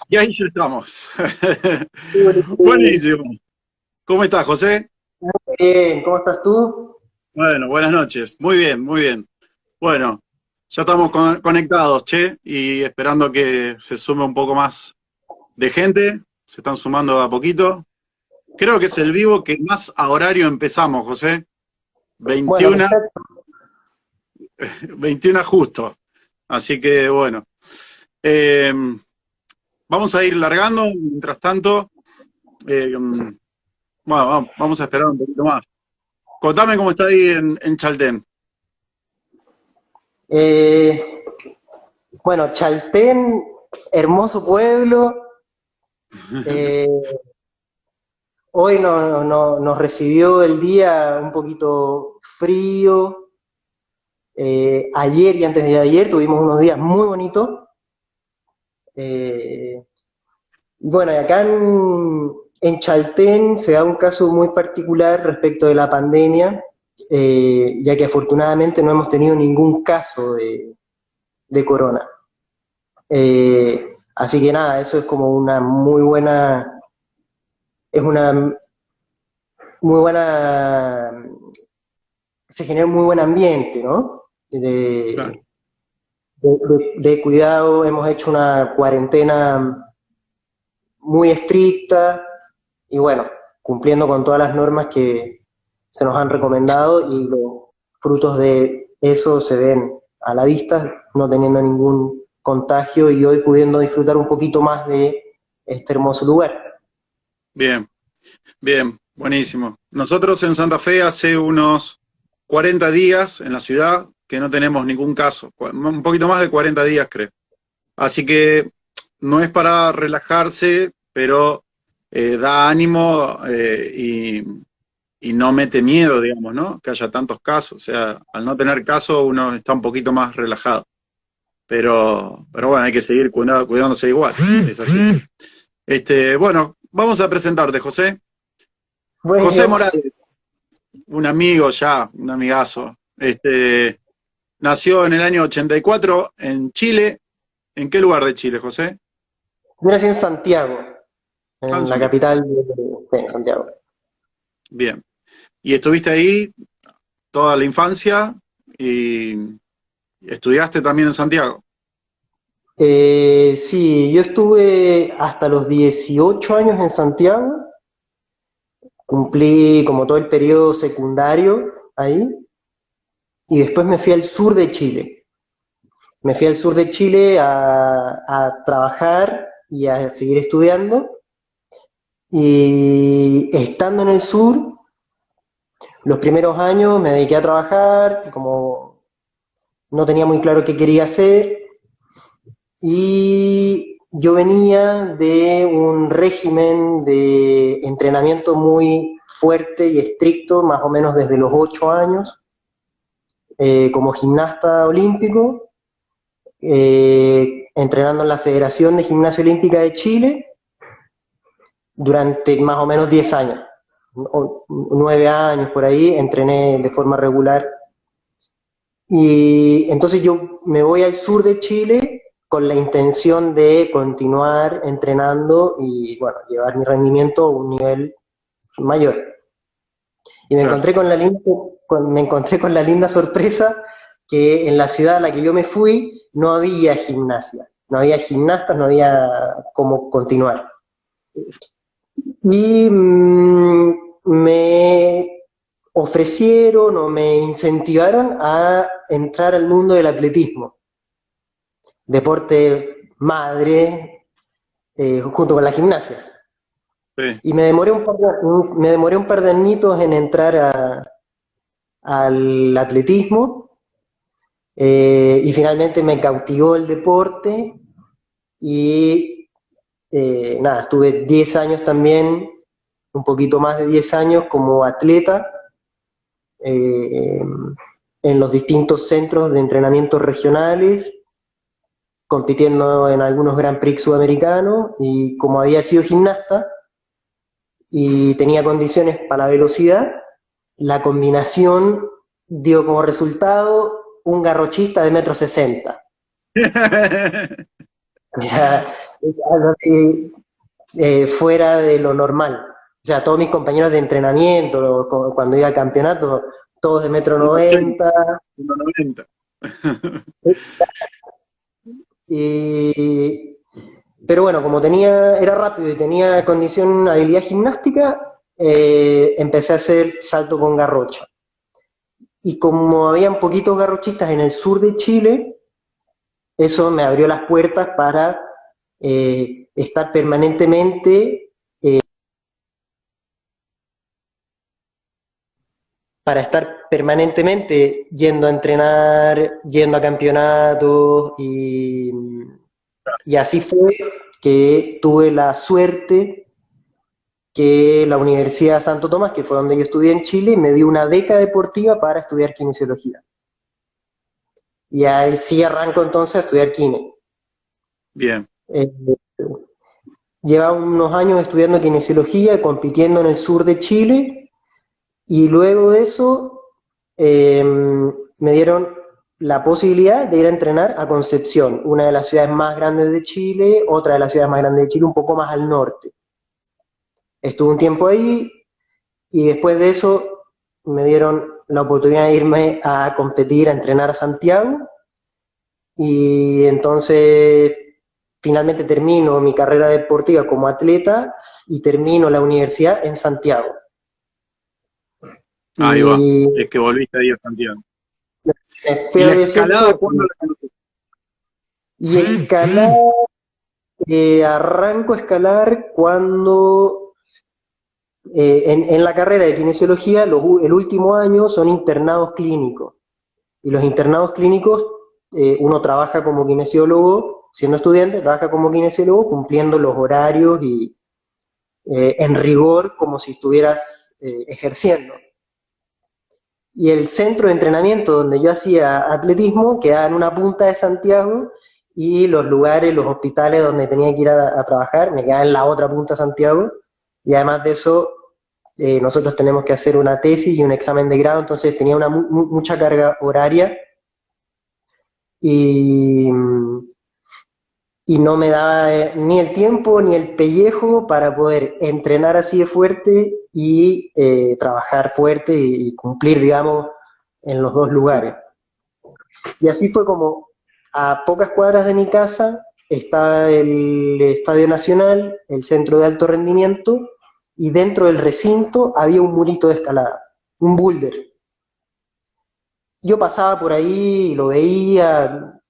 Y ahí ya estamos. Muy Buenísimo. ¿Cómo estás, José? bien, ¿cómo estás tú? Bueno, buenas noches. Muy bien, muy bien. Bueno, ya estamos conectados, che, y esperando que se sume un poco más de gente. Se están sumando a poquito. Creo que es el vivo que más a horario empezamos, José. Bueno, 21, perfecto. 21 justo. Así que bueno. Eh, Vamos a ir largando. Mientras tanto, bueno, vamos a esperar un poquito más. Contame cómo está ahí en Chaltén. Eh, bueno, Chaltén, hermoso pueblo. eh, Hoy nos recibió el día un poquito frío. Ayer y antes de ayer tuvimos unos días muy bonitos. Eh, y bueno, y acá en Chaltén se da un caso muy particular respecto de la pandemia, ya que afortunadamente no hemos tenido ningún caso de corona. Así que nada, eso es como una muy buena, es una muy buena, se genera un muy buen ambiente, ¿no? Claro. De cuidado, hemos hecho una cuarentena muy estricta y bueno, cumpliendo con todas las normas que se nos han recomendado y los frutos de eso se ven a la vista, no teniendo ningún contagio y hoy pudiendo disfrutar un poquito más de este hermoso lugar. Bien, bien, buenísimo. Nosotros en Santa Fe hace unos 40 días en la ciudad que no tenemos ningún caso, un poquito más de 40 días creo. Así que no es para relajarse, pero da ánimo y no mete miedo, digamos, ¿no? Que haya tantos casos. O sea, al no tener caso uno está un poquito más relajado. Pero bueno, hay que seguir cuidándose igual. Es así. Bueno, vamos a presentarte, José. José Buenísimo. Morales, un amigo ya, un amigazo. Nació en el año 84 en Chile. ¿En qué lugar de Chile, José? Yo nací en Santiago, Ah, en en la Santiago. capital de Santiago. Bien. ¿Y estuviste ahí toda la infancia y estudiaste también en Santiago? Sí, yo estuve hasta los 18 años en Santiago, cumplí como todo el periodo secundario ahí y después me fui al sur de Chile. Me fui al sur de Chile a trabajar y a seguir estudiando y estando en el sur, los primeros años me dediqué a trabajar, como no tenía muy claro qué quería hacer. Y yo venía de un régimen de entrenamiento muy fuerte y estricto, más o menos desde los 8 años, como gimnasta olímpico, entrenando en la Federación de Gimnasia Olímpica de Chile durante más o menos 10 años, o 9 años por ahí, entrené de forma regular. Y entonces yo me voy al sur de Chile con la intención de continuar entrenando y, bueno, llevar mi rendimiento a un nivel mayor. Y Claro. me encontré con la linda sorpresa que en la ciudad a la que yo me fui no había gimnasia, no había gimnastas, no había cómo continuar. Y me ofrecieron o me incentivaron a entrar al mundo del atletismo, deporte madre, junto con la gimnasia. Sí. Y me demoré un par de añitos en entrar al atletismo y finalmente me cautivó el deporte y nada, estuve 10 años también, un poquito más de 10 años como atleta eh, en los distintos centros de entrenamiento regionales, compitiendo en algunos Grand Prix sudamericanos y como había sido gimnasta y tenía condiciones para la velocidad, la combinación dio como resultado un garrochista de 1,60 m. algo así, fuera de lo normal. O sea, todos mis compañeros de entrenamiento, cuando iba a campeonato, todos de metro 1,80, 90. 1,90. Y, pero bueno, como era rápido y tenía condición, habilidad gimnástica, empecé a hacer salto con garrocha. Y como habían poquitos garrochistas en el sur de Chile, eso me abrió las puertas estar permanentemente, para estar permanentemente yendo a entrenar, yendo a campeonatos y así fue que tuve la suerte que la Universidad de Santo Tomás, que fue donde yo estudié en Chile, me dio una beca deportiva para estudiar kinesiología. Y ahí sí arranco entonces a estudiar kine. Bien. Eh, Llevaba unos años estudiando kinesiología, compitiendo en el sur de Chile, y luego de eso me dieron la posibilidad de ir a entrenar a Concepción, una de las ciudades más grandes de Chile, otra de las ciudades más grandes de Chile, un poco más al norte. Estuve un tiempo ahí y después de eso me dieron la oportunidad de irme a competir, a entrenar a Santiago, y entonces finalmente termino mi carrera deportiva como atleta y termino la universidad en Santiago. Ahí va. Y Es que volviste ahí a Santiago. me fui ¿Y a la los escalada 18 cuándo la conoces? y escalar, arranco a escalar cuando en la carrera de kinesiología el último año son internados clínicos. Y los internados clínicos, uno trabaja como kinesiólogo, siendo estudiante, trabaja como kinesiólogo cumpliendo los horarios y en rigor como si estuvieras ejerciendo. Y el centro de entrenamiento donde yo hacía atletismo quedaba en una punta de Santiago y los lugares, los hospitales donde tenía que ir a trabajar me quedaban en la otra punta de Santiago. Y además de eso, nosotros tenemos que hacer una tesis y un examen de grado, entonces tenía mucha carga horaria y, y no me daba ni el tiempo ni el pellejo para poder entrenar así de fuerte y trabajar fuerte y cumplir, digamos, en los dos lugares. Y así fue como a pocas cuadras de mi casa está el Estadio Nacional, el centro de alto rendimiento, y dentro del recinto había un murito de escalada, un boulder. Yo pasaba por ahí y lo veía,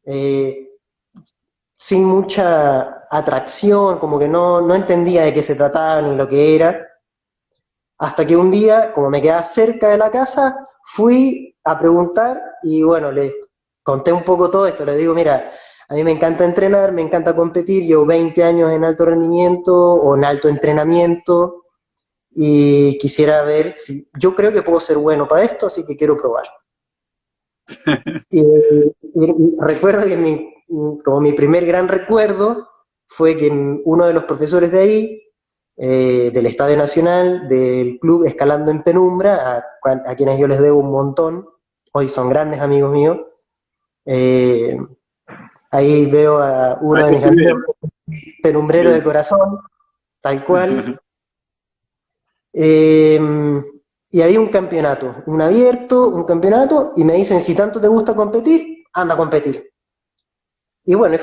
eh, sin mucha atracción, como que no entendía de qué se trataba ni lo que era, hasta que un día, como me quedaba cerca de la casa, fui a preguntar y bueno, les conté un poco todo esto, les digo, mira, a mí me encanta entrenar, me encanta competir, llevo 20 años en alto rendimiento o en alto entrenamiento y quisiera ver si yo creo que puedo ser bueno para esto, así que quiero probar. Y recuerdo que como mi primer gran recuerdo fue que uno de los profesores de ahí, del Estadio Nacional, del club Escalando en Penumbra, a quienes yo les debo un montón, hoy son grandes amigos míos, eh, ahí veo a Ahí uno de te mis amigos, escribieron. penumbrero de Bien. corazón, tal cual. Eh, y había un campeonato, un abierto, un campeonato, y me dicen, si tanto te gusta competir, anda a competir. Y bueno, y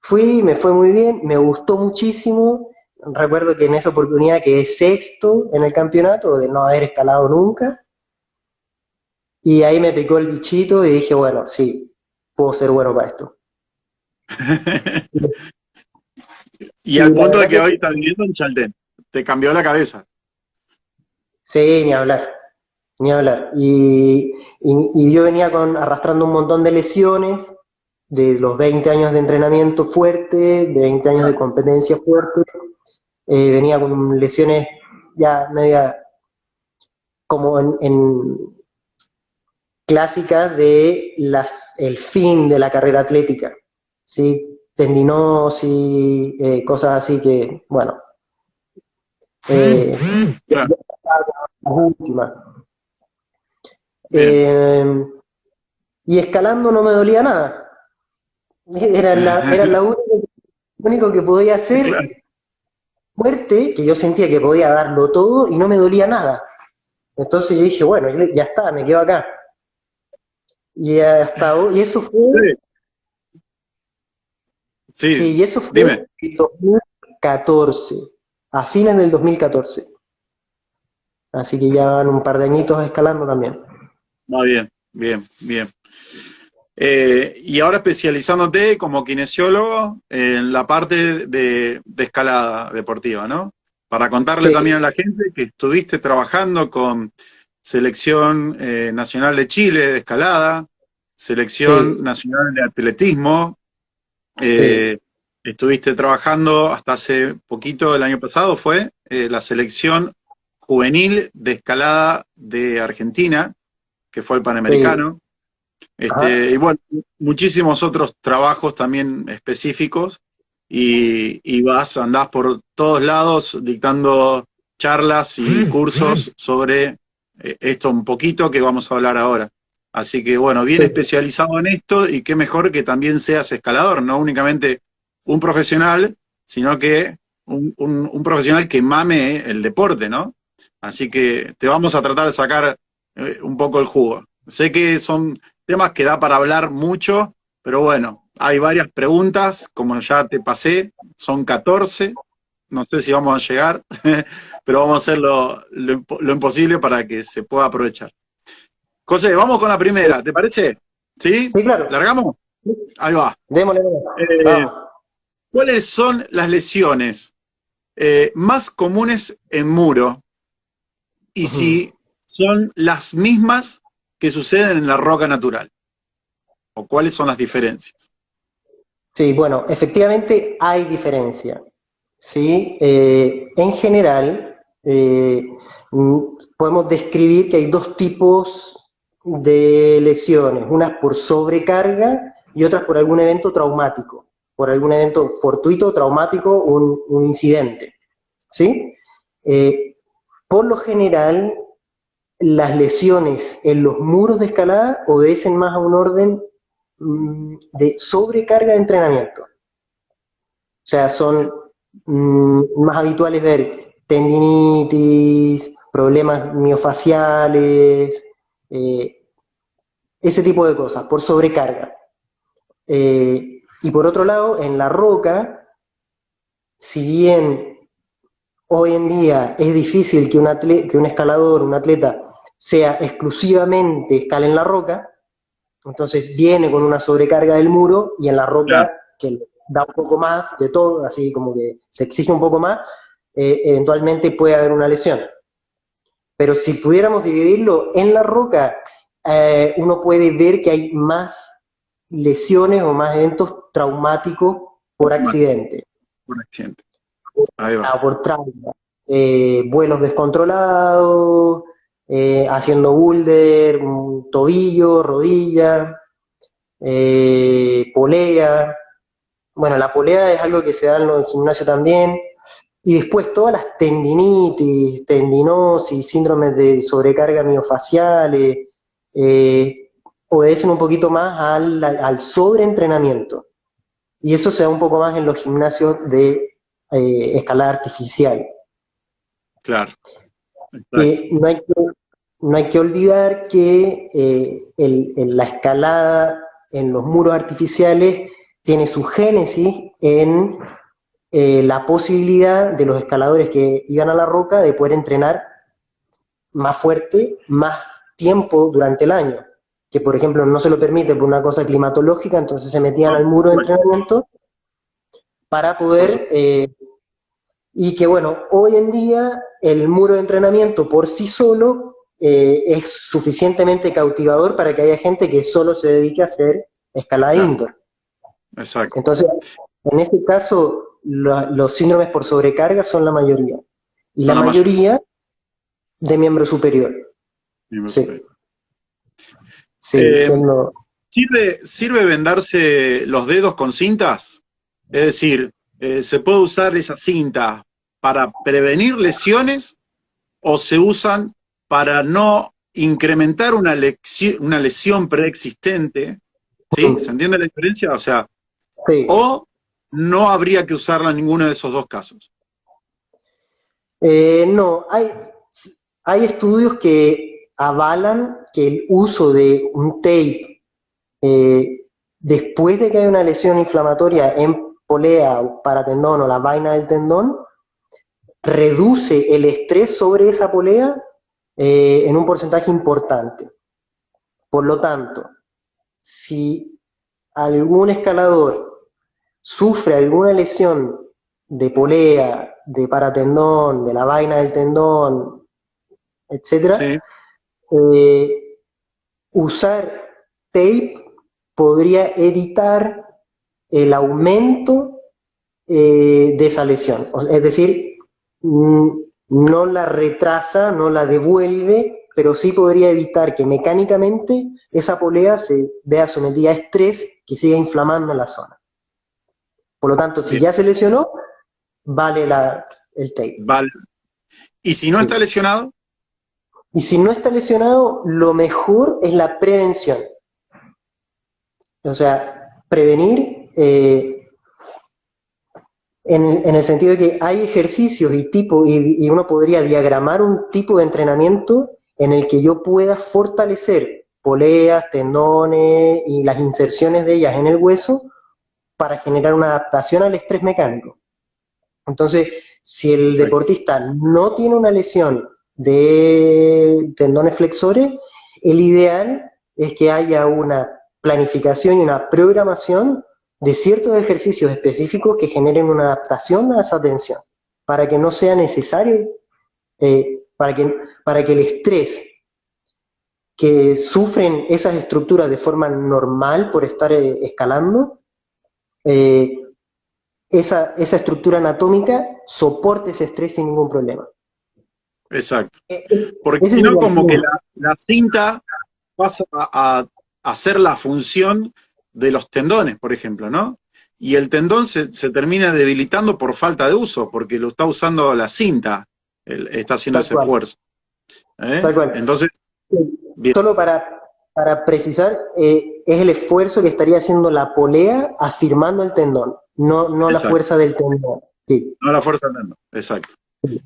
fui, me fue muy bien, me gustó muchísimo. Recuerdo que en esa oportunidad quedé sexto en el campeonato, de no haber escalado nunca. Y ahí me picó el bichito y dije, bueno, sí, puedo ser bueno para esto. Y Y al la punto de verdad que que hoy estás viviendo en Chaltén. Te cambió la cabeza. sí, ni hablar, ni hablar. Y yo venía arrastrando un montón de lesiones, de los 20 años de entrenamiento fuerte, de 20 años de Claro. competencia fuerte. Venía con lesiones ya media como en clásicas de el fin de la carrera atlética, ¿sí? Tendinosis, cosas así que, bueno, eh, Claro. las últimas. Bien. Y escalando no me dolía nada. Era la única. único que podía hacer Claro. fuerte, que yo sentía que podía darlo todo y no me dolía nada. Entonces yo dije, bueno, ya está, me quedo acá. Y eso fue, Sí, sí, sí, y eso fue dime. en 2014, a fines del 2014. Así que ya van un par de añitos escalando también. Va bien, bien, bien. Y ahora especializándote como kinesiólogo en la parte de escalada deportiva, ¿no? Para contarle también Sí, a la gente que estuviste trabajando con Selección Nacional de Chile de escalada, Selección sí, Nacional de Atletismo, sí, eh, estuviste trabajando hasta hace poquito, el año pasado fue, la Selección Juvenil de Escalada de Argentina, que fue el sí. Panamericano. Ajá, Y bueno, muchísimos otros trabajos también específicos y andás por todos lados dictando charlas y cursos sobre esto un poquito que vamos a hablar ahora. Así que bueno, bien sí, especializado en esto y qué mejor que también seas escalador, no únicamente un profesional, sino que un profesional que mame el deporte, ¿no? Así que te vamos a tratar de sacar un poco el jugo. Sé que son temas que da para hablar mucho, pero bueno, hay varias preguntas, como ya te pasé, son 14, no sé si vamos a llegar, pero vamos a hacer lo imposible para que se pueda aprovechar. José, vamos con la primera, ¿te parece? ¿Sí? sí, claro. ¿Largamos? Ahí va. Démosle, démosle. Eh, Vamos. ¿Cuáles son las lesiones más comunes en muro? Y Ujú. si son las mismas que suceden en la roca natural, o cuáles son las diferencias. Sí, bueno, efectivamente hay diferencia. ¿Sí? En general, podemos describir que hay dos tipos de lesiones, unas por sobrecarga y otras por algún evento traumático, por algún evento fortuito, traumático, un incidente. ¿Sí? Eh, por lo general, las lesiones en los muros de escalada obedecen más a un orden de sobrecarga de entrenamiento. O sea, son más habituales ver tendinitis, problemas miofaciales, eh, ese tipo de cosas, por sobrecarga. Y por otro lado, en la roca, si bien hoy en día es difícil que que un escalador, un atleta, sea exclusivamente escala en la roca, entonces viene con una sobrecarga del muro y en la Claro, roca, que da un poco más de todo, así como que se exige un poco más, eventualmente puede haber una lesión. Pero si pudiéramos dividirlo en la roca, uno puede ver que hay más lesiones o más eventos traumáticos por accidente, por accidente. Ahí va. por trauma, vuelos descontrolados, haciendo boulder, tobillo, rodilla, polea. Bueno, la polea es algo que se da en el gimnasio también. Y después todas las tendinitis, tendinosis, síndromes de sobrecarga miofaciales, eh, obedecen un poquito más al sobreentrenamiento. Y eso se da un poco más en los gimnasios de escalada artificial. Claro, exacto. No hay no hay que olvidar que la escalada en los muros artificiales tiene su génesis en la posibilidad de los escaladores que iban a la roca de poder entrenar más fuerte, más tiempo durante el año, que por ejemplo no se lo permite por una cosa climatológica, entonces se metían Por al muro de supuesto, entrenamiento para por poder, supuesto. y que bueno, hoy en día el muro de entrenamiento por sí solo es suficientemente cautivador para que haya gente que solo se dedique a hacer escalada Claro, indoor. exacto. Entonces, en este caso, los síndromes por sobrecarga son la mayoría. Y la Son la mayoría. mayoría de miembro superior. Miembro superior. Sí, sí, Eh, siendo... ¿Sirve vendarse los dedos con cintas? Es decir, ¿se puede usar esa cinta para prevenir lesiones o se usan para no incrementar una lesión preexistente? ¿Sí? ¿Se entiende la diferencia? O sea, Sí, o no habría que usarla en ninguno de esos dos casos. No, hay estudios que avalan que el uso de un tape después de que hay una lesión inflamatoria en polea, paratendón o la vaina del tendón, reduce el estrés sobre esa polea en un porcentaje importante. Por lo tanto, si algún escalador sufre alguna lesión de polea, de paratendón, de la vaina del tendón, etcétera, Sí, usar tape podría evitar el aumento de esa lesión. Es decir, no la retrasa, no la devuelve, pero sí podría evitar que mecánicamente esa polea se vea sometida a estrés que siga inflamando la zona. Por lo tanto, si bien, ya se lesionó, vale el tape. vale. ¿Y si no está Sí. lesionado? Y si no está lesionado, lo mejor es la prevención. O sea, prevenir en el sentido de que hay ejercicios y uno podría diagramar un tipo de entrenamiento en el que yo pueda fortalecer poleas, tendones y las inserciones de ellas en el hueso para generar una adaptación al estrés mecánico. Entonces, si el Perfecto. deportista no tiene una lesión de tendones flexores, el ideal es que haya una planificación y una programación de ciertos ejercicios específicos que generen una adaptación a esa tensión, para que no sea necesario, para que el estrés que sufren esas estructuras de forma normal por estar escalando, eh, esa estructura anatómica soporte ese estrés sin ningún problema. Exacto. Eh, Porque Ese si no, sería el como que punto. la cinta pasa a hacer la función de los tendones, por ejemplo, ¿no? Y el tendón se termina debilitando por falta de uso, porque lo está usando la cinta, está haciendo Tal ese cual, esfuerzo. tal cual. Entonces, bien, Solo para precisar, es el esfuerzo que estaría haciendo la polea afirmando el tendón, no la exacto. fuerza del tendón. Sí, No la fuerza del tendón, exacto. sí.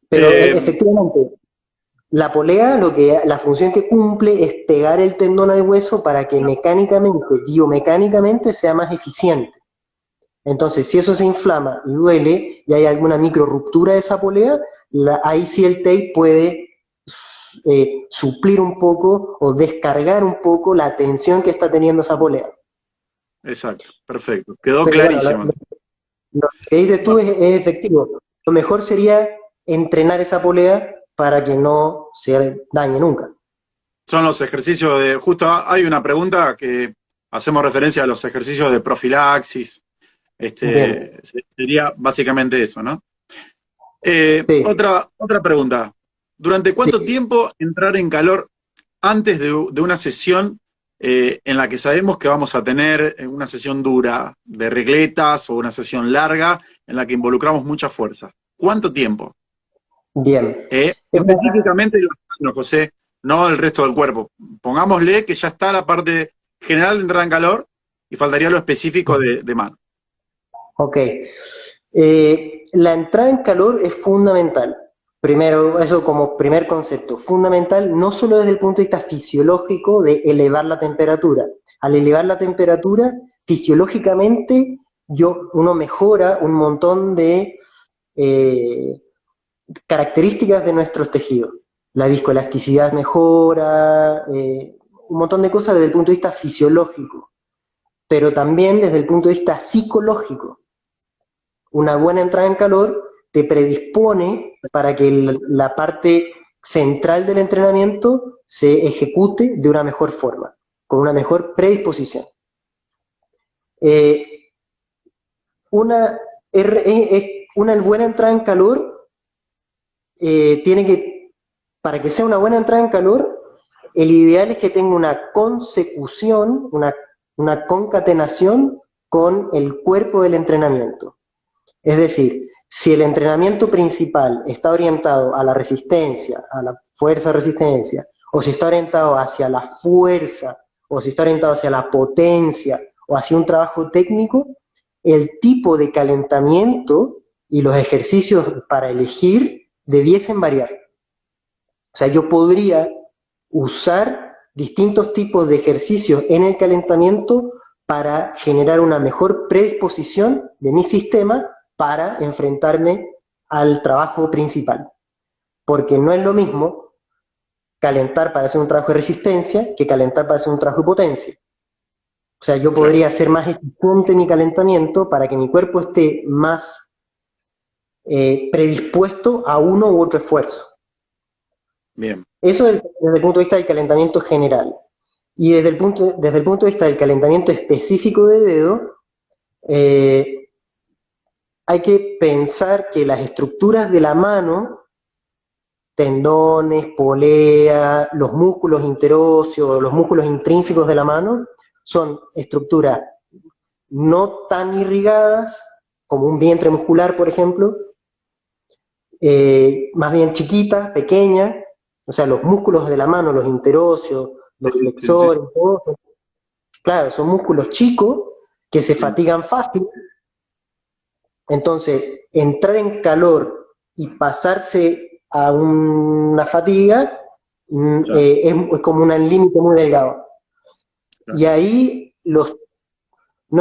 Pero Eh, efectivamente, la polea, la función que cumple es pegar el tendón al hueso para que mecánicamente, biomecánicamente, sea más eficiente. Entonces, si eso se inflama y duele y hay alguna micro ruptura de esa polea, ahí sí el tape puede suplir un poco o descargar un poco la tensión que está teniendo esa polea. exacto, perfecto. Quedó Pero bueno, clarísimo. lo que dices tú es efectivo. Lo mejor sería entrenar esa polea para que no se dañe nunca. Son los ejercicios de, justo hay una pregunta que hacemos referencia a los ejercicios de profilaxis. Bien, Sería básicamente eso, ¿no? sí, Otra pregunta. ¿Durante cuánto sí. tiempo entrar en calor antes de una sesión en la que sabemos que vamos a tener una sesión dura de regletas o una sesión larga en la que involucramos mucha fuerza? ¿Cuánto tiempo? Bien. Es una- Específicamente los manos, José, no el resto del cuerpo. Pongámosle que ya está la parte general de entrada en calor y faltaría lo específico de mano. Ok. La entrada en calor es fundamental. Primero, eso como primer concepto, fundamental no solo desde el punto de vista fisiológico de elevar la temperatura. Al elevar la temperatura, fisiológicamente, uno mejora un montón de eh, características de nuestros tejidos. La viscoelasticidad mejora, un montón de cosas desde el punto de vista fisiológico, pero también desde el punto de vista psicológico. Una buena entrada en calor te predispone para que la parte central del entrenamiento se ejecute de una mejor forma, con una mejor predisposición. Eh, una, una buena entrada en calor tiene que, para que sea una buena entrada en calor, el ideal es que tenga una consecución, una concatenación con el cuerpo del entrenamiento. Es decir, si el entrenamiento principal está orientado a la resistencia, a la fuerza-resistencia, o si está orientado hacia la fuerza, o si está orientado hacia la potencia, o hacia un trabajo técnico, el tipo de calentamiento y los ejercicios para elegir debiesen variar. O sea, yo podría usar distintos tipos de ejercicios en el calentamiento para generar una mejor predisposición de mi sistema para enfrentarme al trabajo principal. Porque no es lo mismo calentar para hacer un trabajo de resistencia que calentar para hacer un trabajo de potencia. O sea, yo podría hacer más eficiente mi calentamiento para que mi cuerpo esté más predispuesto a uno u otro esfuerzo. Bien. Eso desde el punto de vista del calentamiento general. Y desde el punto de vista del calentamiento específico de dedo, hay que pensar que las estructuras de la mano, tendones, polea, los músculos interóseos, los músculos intrínsecos de la mano, son estructuras no tan irrigadas, como un vientre muscular, por ejemplo, más bien chiquitas, pequeñas, o sea, los músculos de la mano, los interóseos, los flexores, todo, claro, son músculos chicos que se fatigan fácil. Entonces, entrar en calor y pasarse a una fatiga es como un límite muy delgado. Y ahí no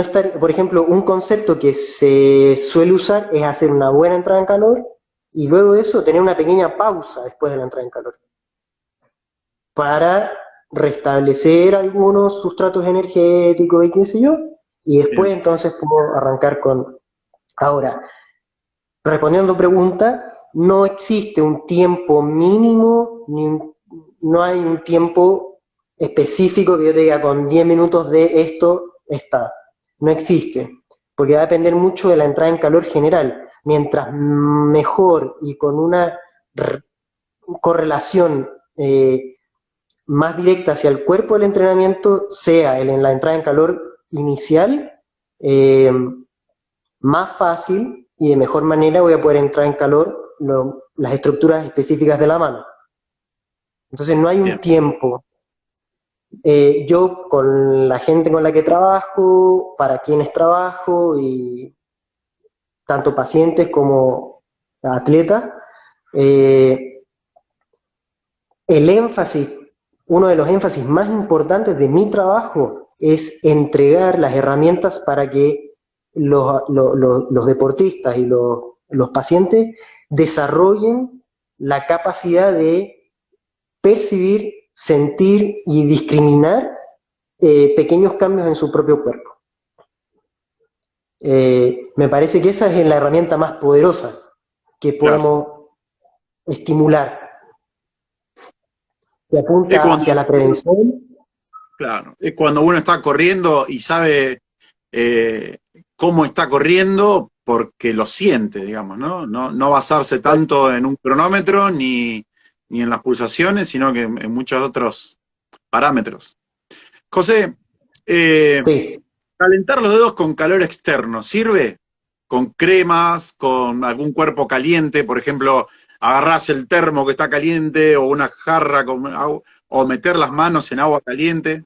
estar, por ejemplo, un concepto que se suele usar es hacer una buena entrada en calor y luego de eso tener una pequeña pausa después de la entrada en calor para restablecer algunos sustratos energéticos y qué sé yo, y después entonces puedo arrancar con... Ahora, respondiendo a tu pregunta, no existe un tiempo mínimo, no hay un tiempo específico que yo te diga con 10 minutos de esto está. No existe, porque va a depender mucho de la entrada en calor general. Mientras mejor y con una correlación más directa hacia el cuerpo del entrenamiento sea en la entrada en calor inicial, más fácil y de mejor manera voy a poder entrar en calor las estructuras específicas de la mano. Entonces no hay un tiempo. Yo con la gente con la que trabajo, para quienes trabajo, y tanto pacientes como atletas, el énfasis, uno de los énfasis más importantes de mi trabajo es entregar las herramientas para que los deportistas y los pacientes desarrollen la capacidad de percibir, sentir y discriminar pequeños cambios en su propio cuerpo. Me parece que esa es la herramienta más poderosa que podemos estimular, que apunta hacia la prevención. Claro, es cuando uno está corriendo y sabe cómo está corriendo porque lo siente, digamos, ¿no? No basarse tanto en un cronómetro ni en las pulsaciones, sino que en muchos otros parámetros. José, Sí. ¿calentar los dedos con calor externo sirve? ¿Con cremas, con algún cuerpo caliente? Por ejemplo, agarrás el termo que está caliente o una jarra con agua, o meter las manos en agua caliente.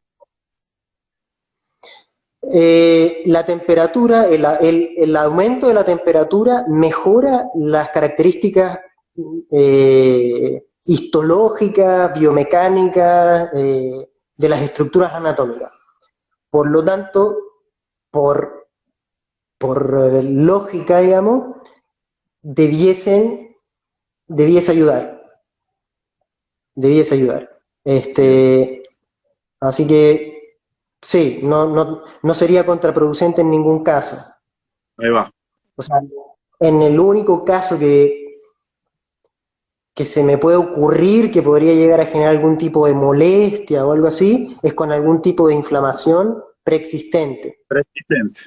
La temperatura, el aumento de la temperatura mejora las características histológicas, biomecánicas de las estructuras anatómicas. Por lo tanto, por lógica, digamos, debiese ayudar. Así que sí, no sería contraproducente en ningún caso. Ahí va. O sea, en el único caso que se me puede ocurrir que podría llegar a generar algún tipo de molestia o algo así, es con algún tipo de inflamación preexistente. Persistente.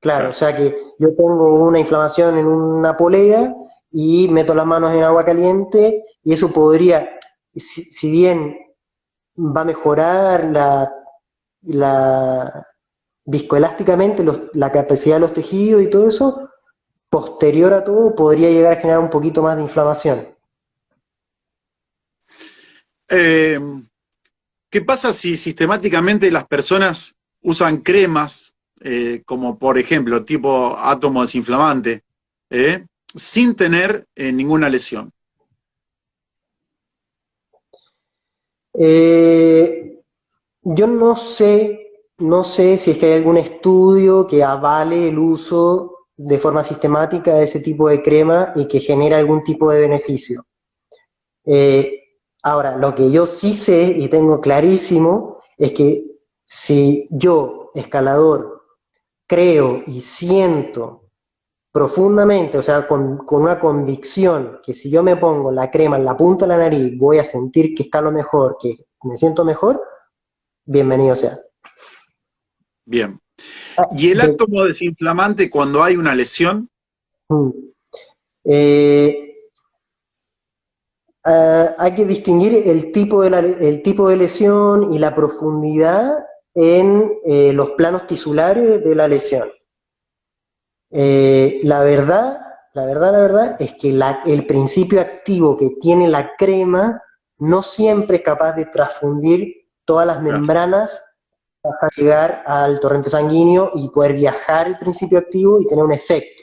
Claro, o sea que yo tengo una inflamación en una polea y meto las manos en agua caliente y eso podría, si bien va a mejorar viscoelásticamente la capacidad de los tejidos y todo eso, posterior a todo podría llegar a generar un poquito más de inflamación. ¿Qué pasa si sistemáticamente las personas usan cremas como por ejemplo tipo átomo desinflamante, sin tener ninguna lesión? Yo no sé si es que hay algún estudio que avale el uso de forma sistemática de ese tipo de crema y que genere algún tipo de beneficio. Eh, Ahora, lo que yo sí sé y tengo clarísimo es que si yo, escalador, creo y siento profundamente, o sea, con una convicción, que si yo me pongo la crema en la punta de la nariz voy a sentir que escalo mejor, que me siento mejor, bienvenido sea. Bien. ¿Y el De- átomo desinflamante cuando hay una lesión? mm, eh, hay que distinguir el tipo de lesión y la profundidad en los planos tisulares de la lesión. La verdad es que el principio activo que tiene la crema no siempre es capaz de transfundir todas las Claro. membranas hasta llegar al torrente sanguíneo y poder viajar el principio activo y tener un efecto.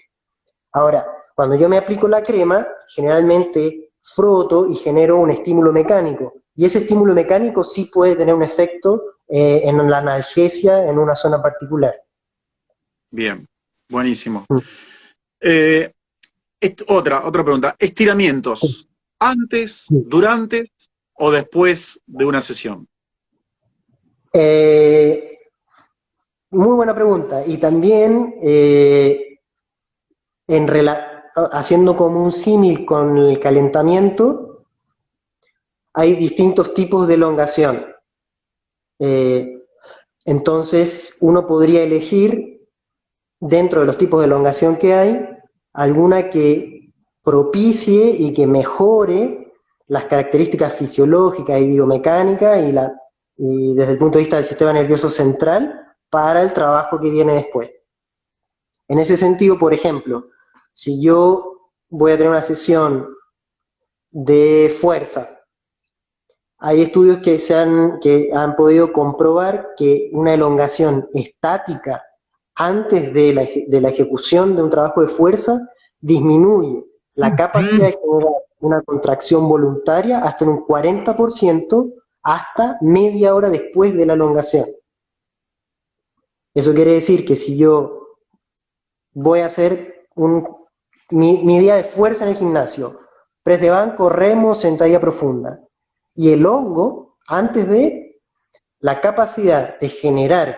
Ahora, cuando yo me aplico la crema, generalmente froto y genero un estímulo mecánico. Y ese estímulo mecánico sí puede tener un efecto en la analgesia en una zona particular. Bien, buenísimo. Eh, otra pregunta. ¿Estiramientos antes, durante o después de una sesión? Eh, Muy buena pregunta. Y también, haciendo como un símil con el calentamiento, hay distintos tipos de elongación. Eh, entonces, uno podría elegir, dentro de los tipos de elongación que hay, alguna que propicie y que mejore las características fisiológicas y biomecánicas y desde el punto de vista del sistema nervioso central para el trabajo que viene después. En ese sentido, por ejemplo, si yo voy a tener una sesión de fuerza, hay estudios que han podido comprobar que una elongación estática antes de la ejecución de un trabajo de fuerza disminuye la capacidad de generar una contracción voluntaria hasta en un 40% hasta media hora después de la elongación. Eso quiere decir que si yo voy a hacer mi día de fuerza en el gimnasio, press de banco, remo, sentadilla profunda, y el hongo, antes de la capacidad de generar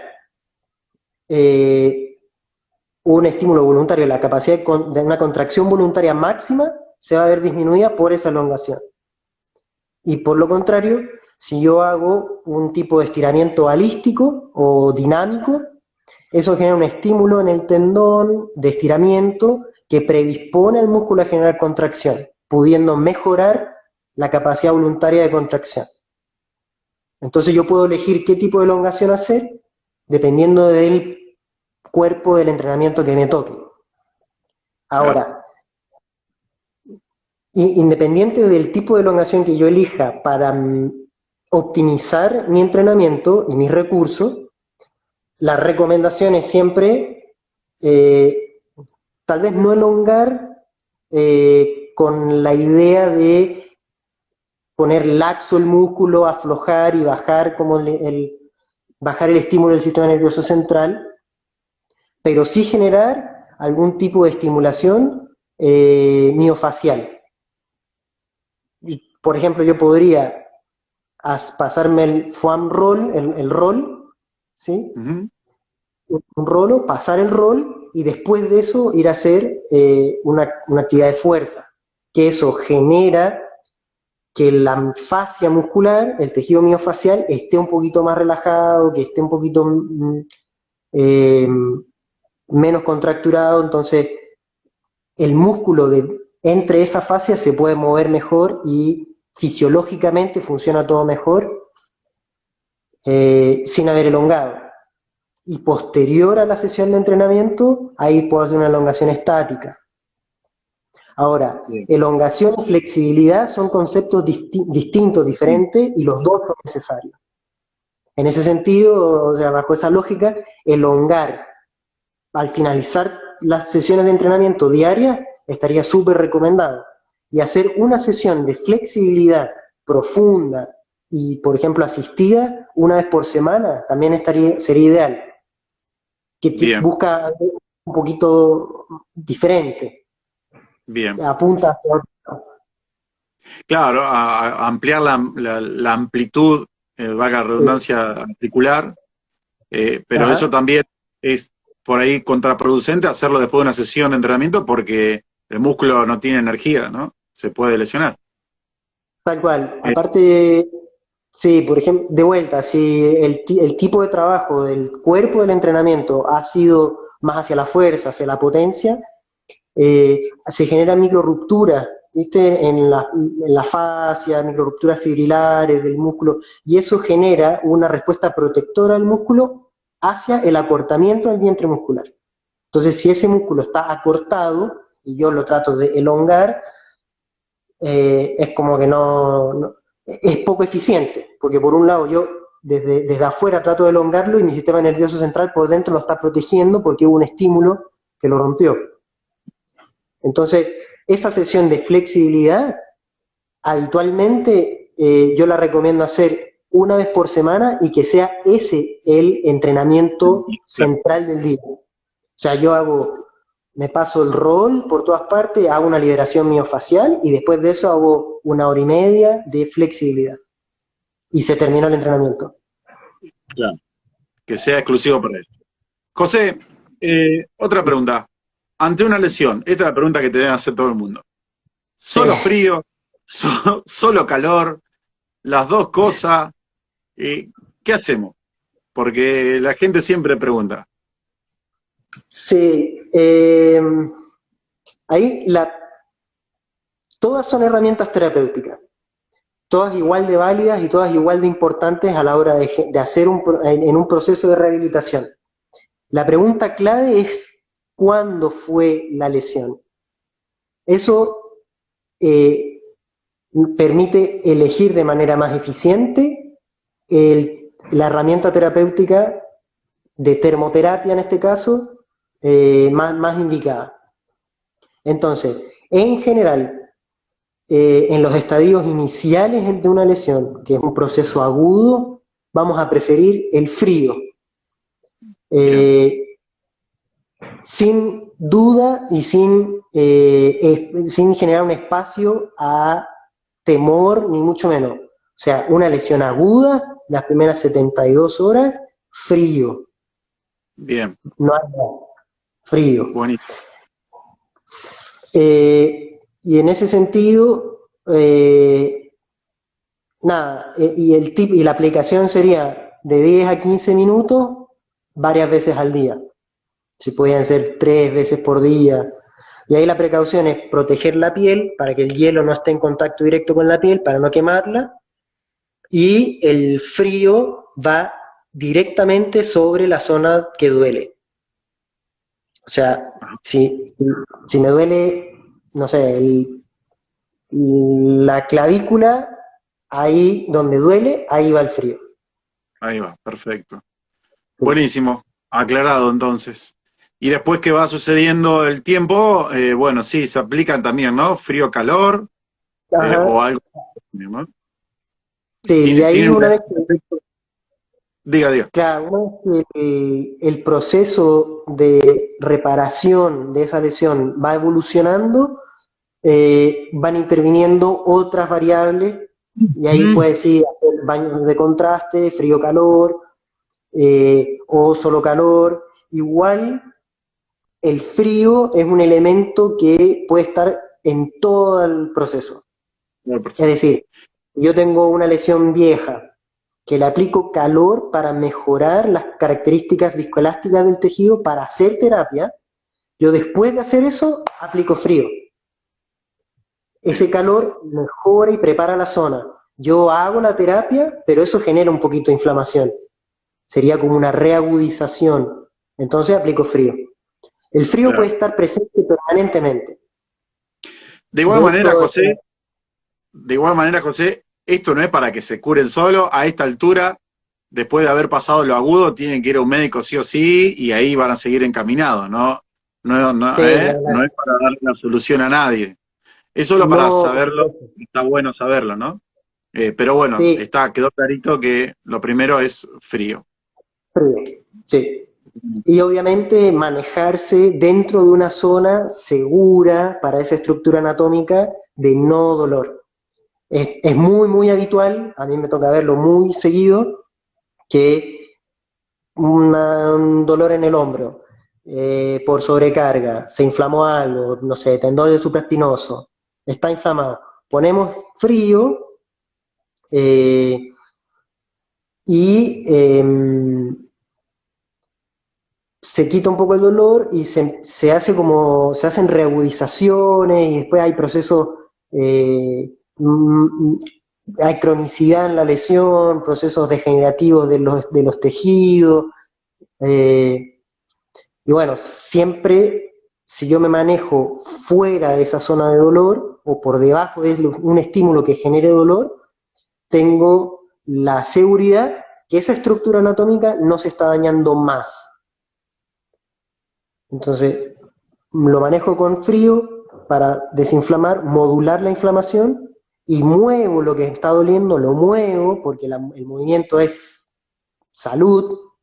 eh, un estímulo voluntario, la capacidad de una contracción voluntaria máxima, se va a ver disminuida por esa elongación. Y por lo contrario, si yo hago un tipo de estiramiento balístico o dinámico, eso genera un estímulo en el tendón de estiramiento que predispone al músculo a generar contracción, pudiendo mejorar la capacidad voluntaria de contracción. Entonces yo puedo elegir qué tipo de elongación hacer dependiendo del cuerpo del entrenamiento que me toque. Claro. Ahora, independiente del tipo de elongación que yo elija para optimizar mi entrenamiento y mis recursos, la recomendación es siempre tal vez no elongar con la idea de poner laxo el músculo, aflojar y bajar como bajar el estímulo del sistema nervioso central, pero sí generar algún tipo de estimulación miofacial. Por ejemplo, yo podría pasarme el foam roll, el roll, ¿sí? Ujú. Un rolo, pasar el rol y después de eso ir a hacer una actividad de fuerza, que eso genera que la fascia muscular, el tejido miofacial, esté un poquito más relajado, que esté un poquito eh, menos contracturado, entonces el músculo entre esa fascia se puede mover mejor y fisiológicamente funciona todo mejor sin haber elongado. Y posterior a la sesión de entrenamiento, ahí puedo hacer una elongación estática. Ahora, Bien. elongación y flexibilidad son conceptos distintos, diferentes, y los dos son necesarios. En ese sentido, o sea, bajo esa lógica, elongar al finalizar las sesiones de entrenamiento diarias, estaría súper recomendado. Y hacer una sesión de flexibilidad profunda y, por ejemplo, asistida una vez por semana, también sería ideal. Que Bien, busca algo un poquito diferente, bien. apunta hacia otro. Claro, a ampliar la amplitud, valga la redundancia articular, pero eso Ajá, también es por ahí contraproducente hacerlo después de una sesión de entrenamiento porque el músculo no tiene energía, ¿no? Se puede lesionar. tal cual. Eh, Aparte, sí, por ejemplo, de vuelta, si el tipo de trabajo del cuerpo del entrenamiento ha sido más hacia la fuerza, hacia la potencia, se generan microrupturas, ¿viste? En la fascia, microrupturas fibrilares del músculo, y eso genera una respuesta protectora del músculo hacia el acortamiento del vientre muscular. Entonces, si ese músculo está acortado y yo lo trato de elongar, es como que es poco eficiente, porque por un lado yo desde afuera trato de elongarlo y mi sistema nervioso central por dentro lo está protegiendo porque hubo un estímulo que lo rompió. Entonces, esa sesión de flexibilidad, habitualmente yo la recomiendo hacer una vez por semana y que sea ese el entrenamiento central del día. O sea, me paso el rol por todas partes, hago una liberación miofacial y después de eso hago 1 hora y media de flexibilidad. Y se terminó el entrenamiento. claro, que sea exclusivo para él. José, otra pregunta. Ante una lesión, esta es la pregunta que te deben hacer todo el mundo. Sí, ¿Solo frío? ¿Solo calor? ¿Las dos cosas? ¿Qué hacemos? Porque la gente siempre pregunta. sí. Ahí todas son herramientas terapéuticas, todas igual de válidas y todas igual de importantes a la hora de hacer en un proceso de rehabilitación. La pregunta clave es ¿cuándo fue la lesión? Eso eh, permite elegir de manera más eficiente la herramienta terapéutica de termoterapia en este caso, más indicada. Entonces, en general, en los estadios iniciales de una lesión, que es un proceso agudo, vamos a preferir el frío, Bien, eh, sin duda y sin generar un espacio a temor, ni mucho menos. O sea, una lesión aguda, las primeras 72 horas, frío, bien, no hay frío. buenísimo. Y en ese sentido, nada, y la aplicación sería de 10 a 15 minutos varias veces al día. Se pueden ser 3 veces por día. Y ahí la precaución es proteger la piel para que el hielo no esté en contacto directo con la piel, para no quemarla. Y el frío va directamente sobre la zona que duele. O sea, si me duele, no sé, la clavícula, ahí donde duele, ahí va el frío. Ahí va, perfecto. Buenísimo, aclarado entonces. Y después que va sucediendo el tiempo, bueno, sí, se aplican también, ¿no? Frío, calor, o Ajá. algo, ¿no? Sí, y ahí Tienen un una vez efecto. Diga, diga. claro, una vez que el proceso de reparación de esa lesión va evolucionando, van interviniendo otras variables y ahí Mm, puede ser hacer baños de contraste, frío-calor, o solo calor. Igual el frío es un elemento que puede estar en todo el proceso. Es decir, yo tengo una lesión vieja que le aplico calor para mejorar las características viscoelásticas del tejido para hacer terapia. Yo después de hacer eso aplico frío. Ese bien, calor mejora y prepara la zona. Yo hago la terapia, pero eso genera un poquito de inflamación. Sería como una reagudización. Entonces aplico frío. El frío puede claro. estar presente permanentemente. De igual De manera, hecho, José, de igual manera, José, esto no es para que se curen solo a esta altura. después de haber pasado lo agudo, tienen que ir a un médico sí o sí, y ahí van a seguir encaminados, ¿no? Sí, No es para darle una solución a nadie. Es solo para no, por saberlo, supuesto. está bueno saberlo, ¿no? Pero bueno, Sí, quedó clarito que lo primero es frío. frío, sí. Y obviamente manejarse dentro de una zona segura para esa estructura anatómica de no dolor. Es muy, muy habitual, a mí me toca verlo muy seguido, que un dolor en el hombro por sobrecarga, se inflamó algo, no sé, tendón supraespinoso, está inflamado. Ponemos frío eh, y se quita un poco el dolor y se hace como, se hacen reagudizaciones y después hay procesos, hay cronicidad en la lesión, procesos degenerativos de los tejidos, eh, y bueno, siempre si yo me manejo fuera de esa zona de dolor o por debajo de un estímulo que genere dolor, tengo la seguridad que esa estructura anatómica no se está dañando más. Entonces, lo manejo con frío para desinflamar, modular la inflamación y muevo lo que está doliendo, lo muevo porque el movimiento es salud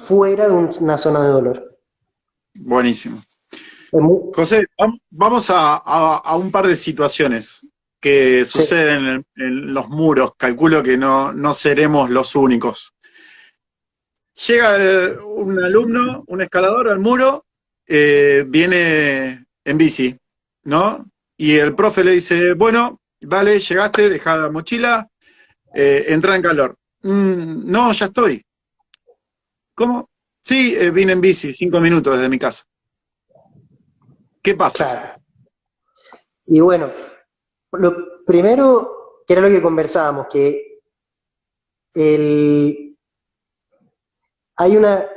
fuera de una zona de dolor. Buenísimo. Es muy, José, vamos a un par de situaciones que sí, suceden en los muros. Calculo que no seremos los únicos. Llega un alumno, un escalador al muro, viene en bici, ¿no? Y el profe le dice, bueno, dale, llegaste, deja la mochila, entra en calor. No, ya estoy. ¿Cómo? Sí, vine en bici, 5 minutos desde mi casa. ¿Qué pasa? claro. Y bueno, lo primero, que era lo que conversábamos, que el,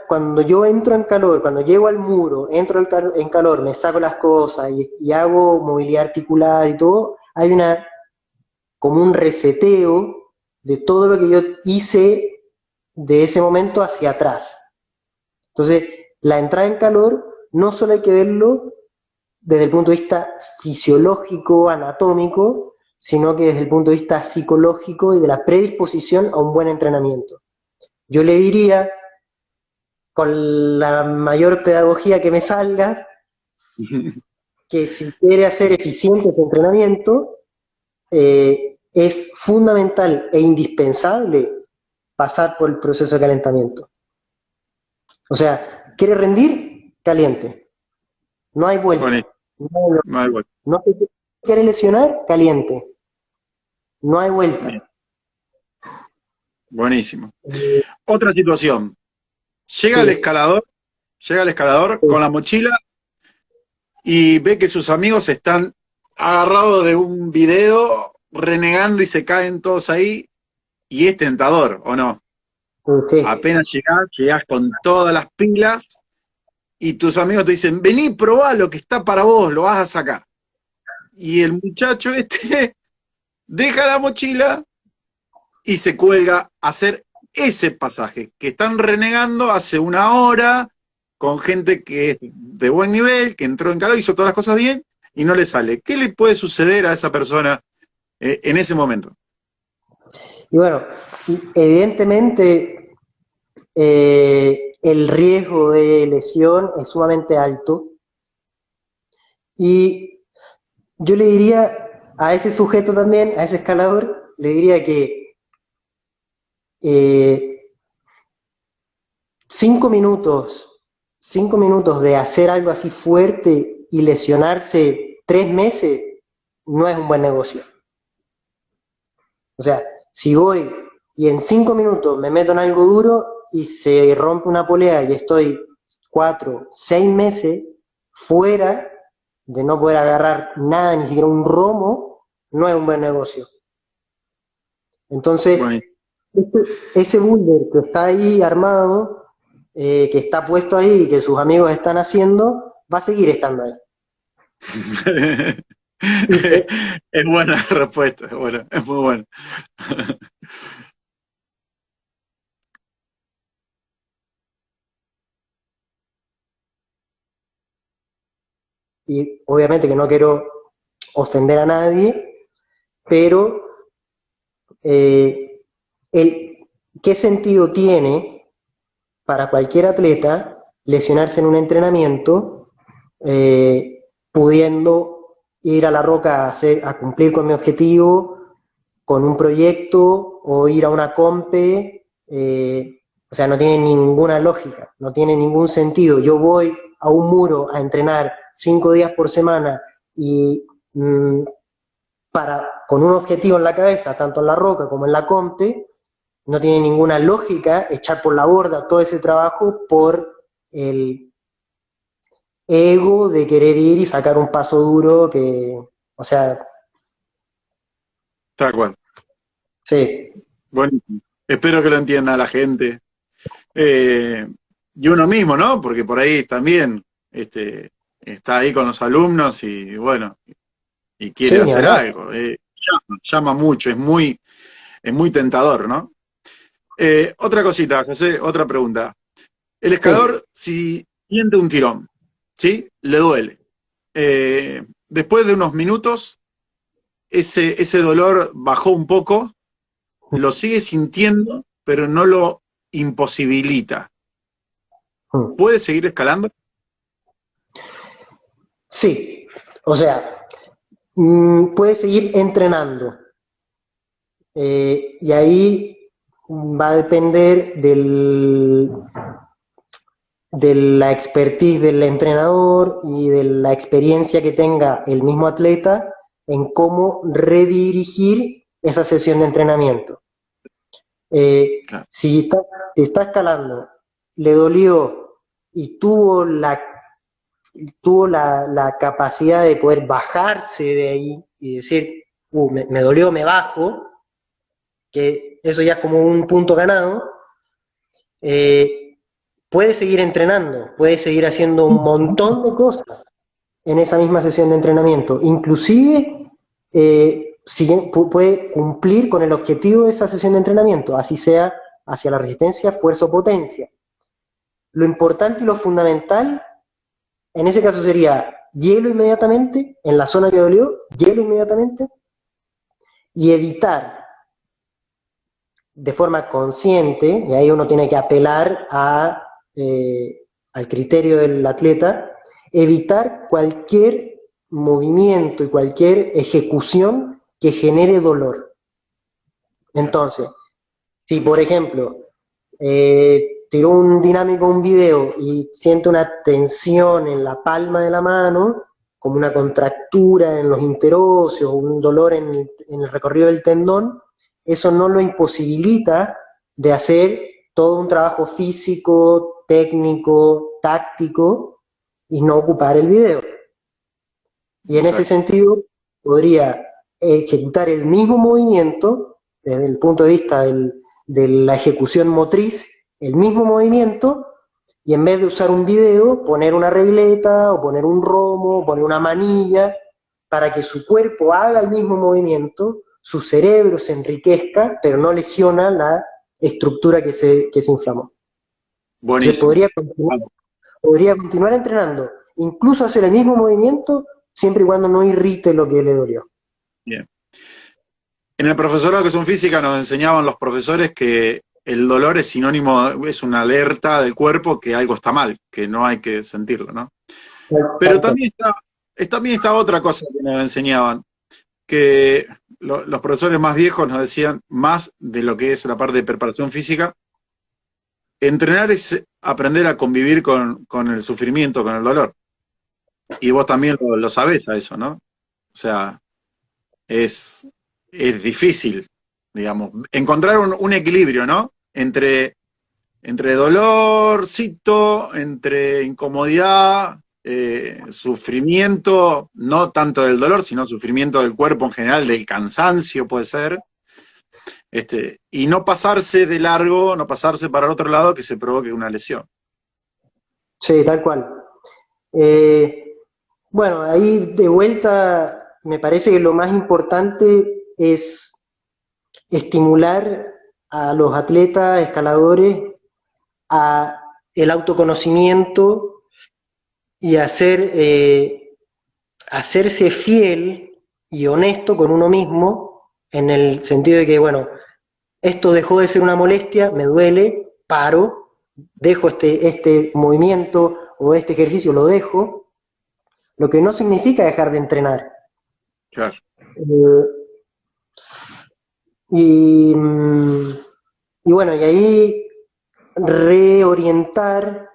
cuando yo entro en calor, cuando llego al muro, entro en calor, me saco las cosas y hago movilidad articular y todo, hay como un reseteo de todo lo que yo hice de ese momento hacia atrás. Entonces, la entrada en calor no solo hay que verlo desde el punto de vista fisiológico, anatómico, sino que desde el punto de vista psicológico y de la predisposición a un buen entrenamiento. Yo le diría, con la mayor pedagogía que me salga, que si quiere hacer eficiente ese entrenamiento, es fundamental e indispensable pasar por el proceso de calentamiento. O sea, ¿quiere rendir? Caliente. No hay Buenísimo, vuelta. No, no hay vuelta. no te quiere lesionar, caliente. No hay Bien, vuelta. buenísimo. Eh, Otra situación. Llega el sí, escalador, llega el escalador con la mochila y ve que sus amigos están agarrados de un video, renegando y se caen todos ahí, y es tentador, ¿o no? sí. Apenas llegás con todas las pilas y tus amigos te dicen, vení, probá lo que está para vos, lo vas a sacar. Y el muchacho este deja la mochila y se cuelga a hacer ese pasaje, que están renegando hace una hora con gente que es de buen nivel, que entró en calor, hizo todas las cosas bien y no le sale. ¿Qué le puede suceder a esa persona en ese momento? Y bueno, evidentemente el riesgo de lesión es sumamente alto y yo le diría a ese sujeto también, a ese escalador, le diría que eh, 5 minutos, 5 minutos de hacer algo así fuerte y lesionarse 3 meses no es un buen negocio. O sea, si voy y en 5 minutos me meto en algo duro y se rompe una polea y estoy 4, 6 meses fuera de no poder agarrar nada, ni siquiera un romo, no es un buen negocio. Entonces, Bueno, ese boulder que está ahí armado, que está puesto ahí y que sus amigos están haciendo, va a seguir estando ahí. Y, es buena respuesta, es, buena, es muy buena. y obviamente que no quiero ofender a nadie, pero ¿qué sentido tiene para cualquier atleta lesionarse en un entrenamiento pudiendo ir a La Roca a cumplir con mi objetivo, con un proyecto o ir a una compe? O sea, no tiene ninguna lógica, no tiene ningún sentido. Yo voy a un muro a entrenar 5 días por semana y con un objetivo en la cabeza, tanto en La Roca como en la compe. No tiene ninguna lógica echar por la borda todo ese trabajo por el ego de querer ir y sacar un paso duro que, o sea, Tal cual. sí. Buenísimo. Espero que lo entienda la gente. Eh, y uno mismo, ¿no? Porque por ahí también está ahí con los alumnos y bueno, y quiere Sí, ni hacer hablar. algo. Llama mucho, es muy tentador, ¿no? Otra cosita, José, otra pregunta. El Sí. escalador, si siente un tirón, ¿sí? Le duele. Después de unos minutos, ese dolor bajó un poco, lo sigue sintiendo, pero no lo imposibilita. ¿Puede seguir escalando? Sí, o sea, puedes seguir entrenando y ahí va a depender de la expertise del entrenador y de la experiencia que tenga el mismo atleta en cómo redirigir esa sesión de entrenamiento. Claro. Si está escalando, le dolió y tuvo la capacidad de poder bajarse de ahí y decir, me dolió, me bajo, que eso ya es como un punto ganado. Puede seguir entrenando, puede seguir haciendo un montón de cosas en esa misma sesión de entrenamiento. Inclusive puede cumplir con el objetivo de esa sesión de entrenamiento, así sea hacia la resistencia, fuerza o potencia. Lo importante y lo fundamental en ese caso sería hielo inmediatamente, en la zona que dolió, hielo inmediatamente, y evitar de forma consciente, y ahí uno tiene que apelar al criterio del atleta, evitar cualquier movimiento y cualquier ejecución que genere dolor. Entonces, si por ejemplo tiró un dinámico un video y siente una tensión en la palma de la mano, como una contractura en los interóseos, un dolor en el recorrido del tendón, eso no lo imposibilita de hacer todo un trabajo físico, técnico, táctico y no ocupar el video. Y en ese Exacto. sentido podría ejecutar el mismo movimiento desde el punto de vista de la ejecución motriz, el mismo movimiento, y en vez de usar un video, poner una regleta o poner un romo, o poner una manilla, para que su cuerpo haga el mismo movimiento, su cerebro se enriquezca, pero no lesiona la estructura que se inflamó. Entonces Buenísimo. podría continuar entrenando, incluso hacer el mismo movimiento, siempre y cuando no irrite lo que le dolió. Bien. En el profesorado de educación física nos enseñaban los profesores que el dolor es sinónimo, es una alerta del cuerpo que algo está mal, que no hay que sentirlo, ¿no? Pero también está otra cosa que nos enseñaban, que los profesores más viejos nos decían, más de lo que es la parte de preparación física, entrenar es aprender a convivir con el sufrimiento, con el dolor. Y vos también lo sabés a eso, ¿no? O sea, es, es difícil, digamos, encontrar un equilibrio, ¿no? Entre dolorcito, entre incomodidad, sufrimiento, no tanto del dolor, sino sufrimiento del cuerpo en general, del cansancio puede ser, y no pasarse de largo, no pasarse para el otro lado que se provoque una lesión. Sí, tal cual. Eh, bueno, ahí de vuelta me parece que lo más importante es estimular a los atletas, escaladores, a el autoconocimiento y hacer hacerse fiel y honesto con uno mismo, en el sentido de que, bueno, esto dejó de ser una molestia, me duele, paro, dejo este movimiento o este ejercicio, lo dejo, lo que no significa dejar de entrenar. Claro. Eh, y, y bueno, y ahí reorientar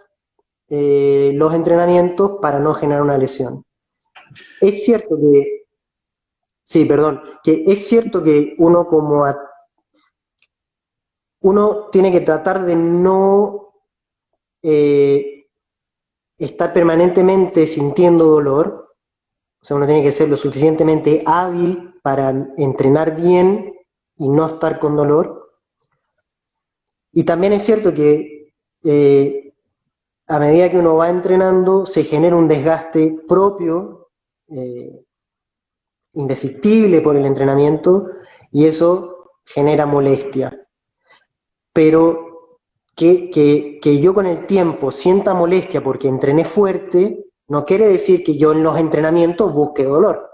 los entrenamientos para no generar una lesión. Es cierto que, sí, perdón, que es cierto que uno tiene que tratar de no estar permanentemente sintiendo dolor, o sea, uno tiene que ser lo suficientemente hábil para entrenar bien y no estar con dolor. Y también es cierto que a medida que uno va entrenando se genera un desgaste propio, indefectible por el entrenamiento, y eso genera molestia. Pero que yo con el tiempo sienta molestia porque entrené fuerte, no quiere decir que yo en los entrenamientos busque dolor.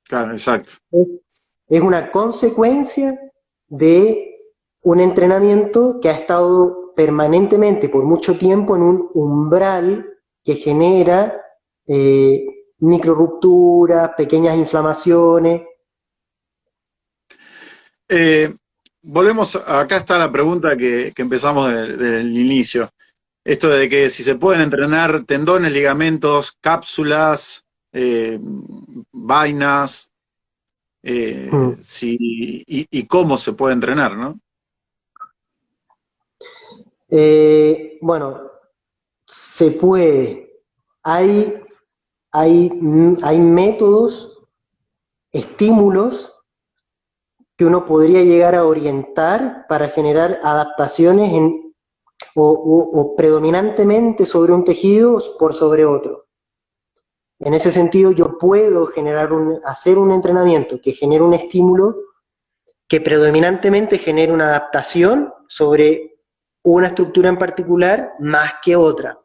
Claro, exacto. Es una consecuencia de un entrenamiento que ha estado permanentemente por mucho tiempo en un umbral que genera microrupturas, pequeñas inflamaciones. Eh, Volvemos, acá está la pregunta que empezamos del inicio. Esto de que si se pueden entrenar tendones, ligamentos, cápsulas, vainas, y cómo se puede entrenar, ¿no? Bueno, se puede. Hay, hay métodos, estímulos que uno podría llegar a orientar para generar adaptaciones o predominantemente sobre un tejido por sobre otro. En ese sentido, yo puedo hacer un entrenamiento que genere un estímulo que predominantemente genere una adaptación sobre una estructura en particular más que otra.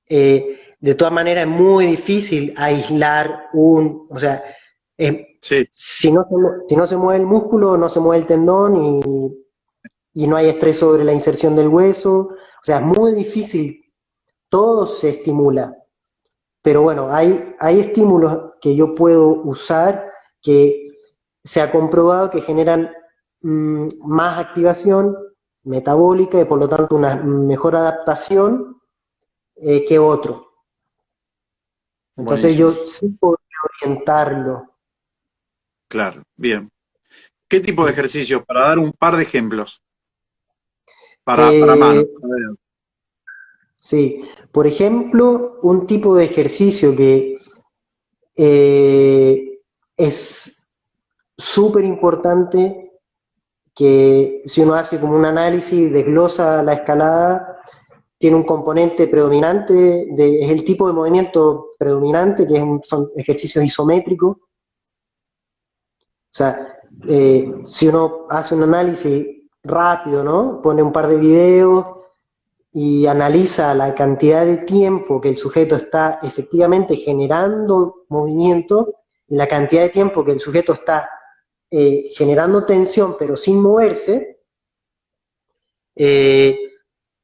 De todas maneras, es muy difícil aislar o sea, Sí, si no se mueve el músculo, no se mueve el tendón y no hay estrés sobre la inserción del hueso. O sea, es muy difícil, todo se estimula. Pero bueno, hay estímulos que yo puedo usar que se ha comprobado que generan más activación metabólica y por lo tanto una mejor adaptación que otro. Entonces yo buenísimo. sí podría orientarlo. Claro, bien. ¿Qué tipo de ejercicios? Para dar un par de ejemplos. Para Eh, mano. A ver. sí, por ejemplo, un tipo de ejercicio que es súper importante, que si uno hace como un análisis, desglosa la escalada, tiene un componente predominante, es el tipo de movimiento predominante, que son ejercicios isométricos. O sea, si uno hace un análisis rápido, ¿no? Pone un par de videos y analiza la cantidad de tiempo que el sujeto está efectivamente generando movimiento y la cantidad de tiempo que el sujeto está generando tensión pero sin moverse, eh,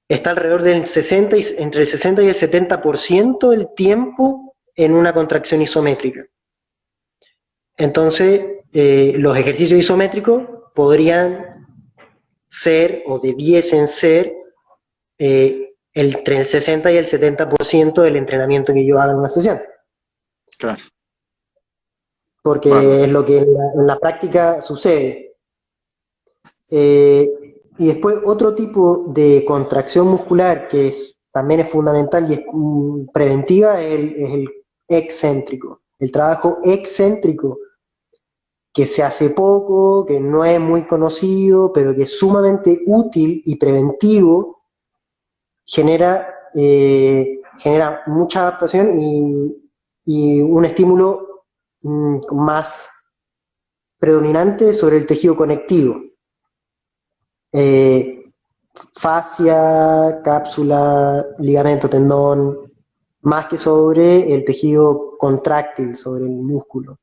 está alrededor del entre el 60 y el 70% del tiempo en una contracción isométrica. Entonces, los ejercicios isométricos podrían ser o debiesen ser entre el 60 y el 70% del entrenamiento que yo haga en una sesión. Claro, Porque bárbaro. es lo que en la práctica sucede. Y después otro tipo de contracción muscular que también es fundamental y es preventiva es el excéntrico. El trabajo excéntrico que se hace poco, que no es muy conocido, pero que es sumamente útil y preventivo, genera mucha adaptación y un estímulo más predominante sobre el tejido conectivo. Eh, Fascia, cápsula, ligamento, tendón, más que sobre el tejido contráctil, sobre el músculo.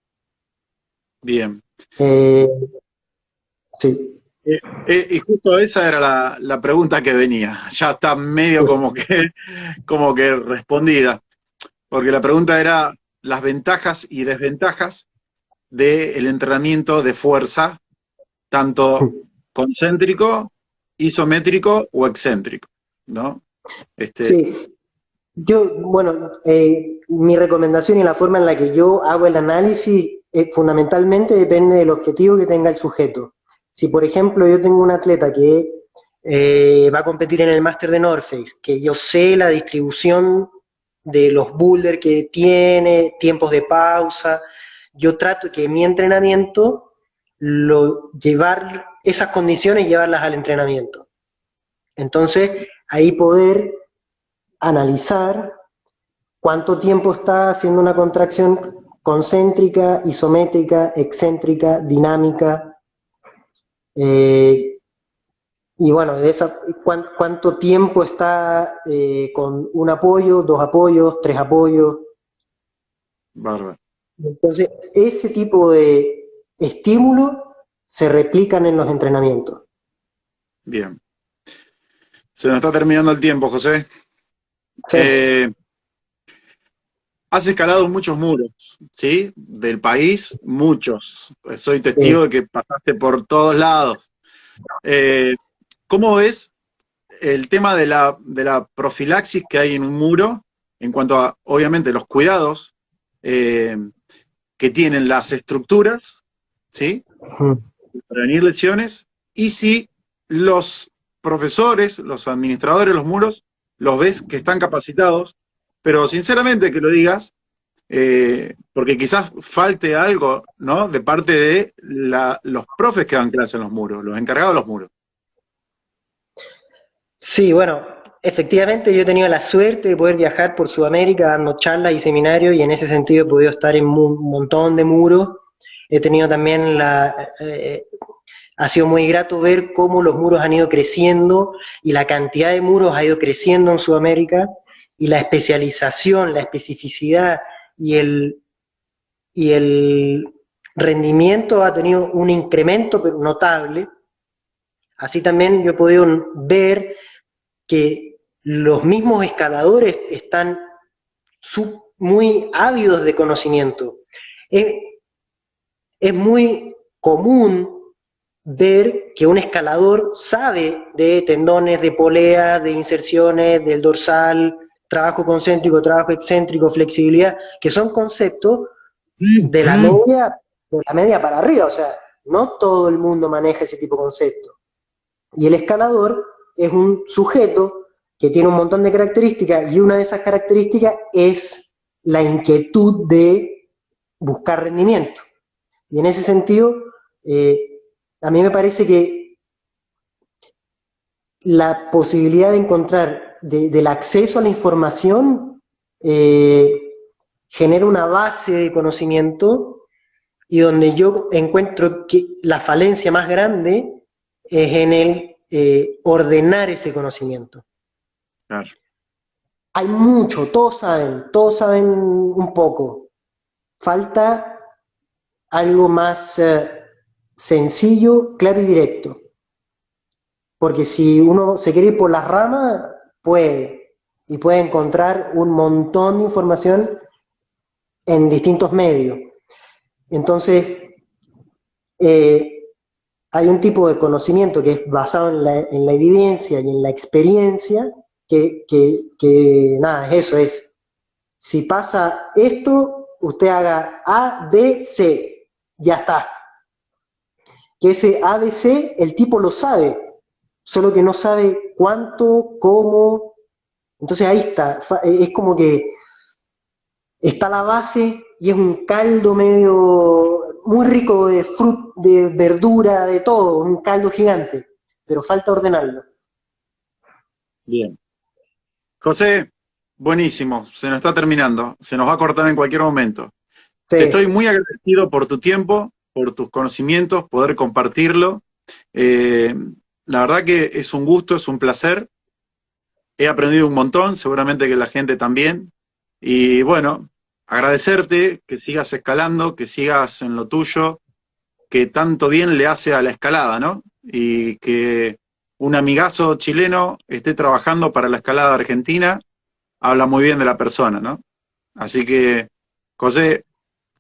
Bien. Eh, sí. Y justo esa era la pregunta que venía. Ya está medio como que respondida. Porque la pregunta era las ventajas y desventajas del entrenamiento de fuerza, tanto concéntrico, isométrico o excéntrico, ¿no? Sí, bueno, mi recomendación y la forma en la que yo hago el análisis fundamentalmente depende del objetivo que tenga el sujeto. Si, por ejemplo, yo tengo un atleta que va a competir en el Máster de North Face, que yo sé la distribución de los boulders que tiene, tiempos de pausa, yo trato que mi entrenamiento, llevar esas condiciones, llevarlas al entrenamiento. Entonces, ahí poder analizar cuánto tiempo está haciendo una contracción concéntrica, isométrica, excéntrica, dinámica, y bueno, cuánto tiempo está con un apoyo, 2 apoyos, 3 apoyos. Bárbaro. Entonces, ese tipo de estímulos se replican en los entrenamientos. Bien. Se nos está terminando el tiempo, José. Sí. Has escalado muchos muros, ¿sí? Del país, muchos. Soy testigo Sí. de que pasaste por todos lados. ¿Cómo ves el tema de la profilaxis que hay en un muro en cuanto a, obviamente, los cuidados que tienen las estructuras, ¿sí? Prevenir lesiones, y si los profesores, los administradores de los muros, los ves que están capacitados, pero sinceramente que lo digas, porque quizás falte algo, ¿no? De parte de los profes que dan clase en los muros, los encargados de los muros. Sí, bueno, efectivamente yo he tenido la suerte de poder viajar por Sudamérica dando charlas y seminarios y en ese sentido he podido estar en un montón de muros. He tenido también ha sido muy grato ver cómo los muros han ido creciendo y la cantidad de muros ha ido creciendo en Sudamérica y la especialización, la especificidad y el rendimiento ha tenido un incremento notable. Así también yo he podido ver que los mismos escaladores están muy ávidos de conocimiento. Es muy común ver que un escalador sabe de tendones, de polea, de inserciones, del dorsal, trabajo concéntrico, trabajo excéntrico, flexibilidad, que son conceptos de la media para arriba, o sea, no todo el mundo maneja ese tipo de conceptos. Y el escalador es un sujeto que tiene un montón de características y una de esas características es la inquietud de buscar rendimiento. Y en ese sentido, a mí me parece que la posibilidad de encontrar del acceso a la información genera una base de conocimiento y donde yo encuentro que la falencia más grande es en el ordenar ese conocimiento. Claro. Hay mucho, todos saben un poco. Falta algo más sencillo, claro y directo. Porque si uno se quiere ir por las ramas, puede. Y puede encontrar un montón de información en distintos medios. Entonces, hay un tipo de conocimiento que es basado en la evidencia y en la experiencia, que nada, es si pasa esto, usted haga A, B, C, ya está. Que ese A, B, C, el tipo lo sabe, solo que no sabe cuánto, cómo. Entonces ahí está, es como que está la base y es un caldo medio muy rico de de verdura, de todo, un caldo gigante, pero falta ordenarlo. Bien. José, buenísimo, se nos está terminando, se nos va a cortar en cualquier momento. Te estoy Sí. muy agradecido por tu tiempo, por tus conocimientos, poder compartirlo. La verdad que es un gusto, es un placer. He aprendido un montón, seguramente que la gente también. Y bueno, agradecerte que sigas escalando, que sigas en lo tuyo, que tanto bien le hace a la escalada, ¿no? Y que un amigazo chileno esté trabajando para la escalada argentina, habla muy bien de la persona, ¿no? Así que, José,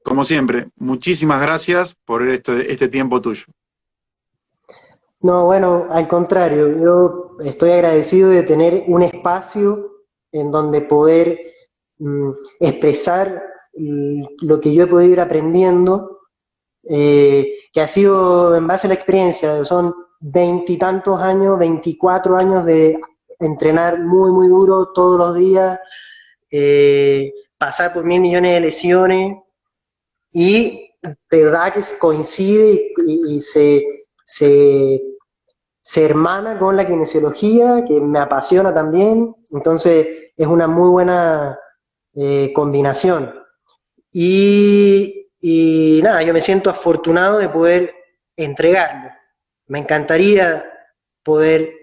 como siempre, muchísimas gracias por este tiempo tuyo. No, bueno, al contrario, yo estoy agradecido de tener un espacio en donde poder expresar lo que yo he podido ir aprendiendo, que ha sido en base a la experiencia. Son veintitantos años, 24 años de entrenar muy, muy duro todos los días, pasar por 1.000 millones de lesiones y de verdad que coincide y se hermana con la kinesiología, que me apasiona también, entonces es una muy buena combinación. Y nada, yo me siento afortunado de poder entregarlo. Me encantaría poder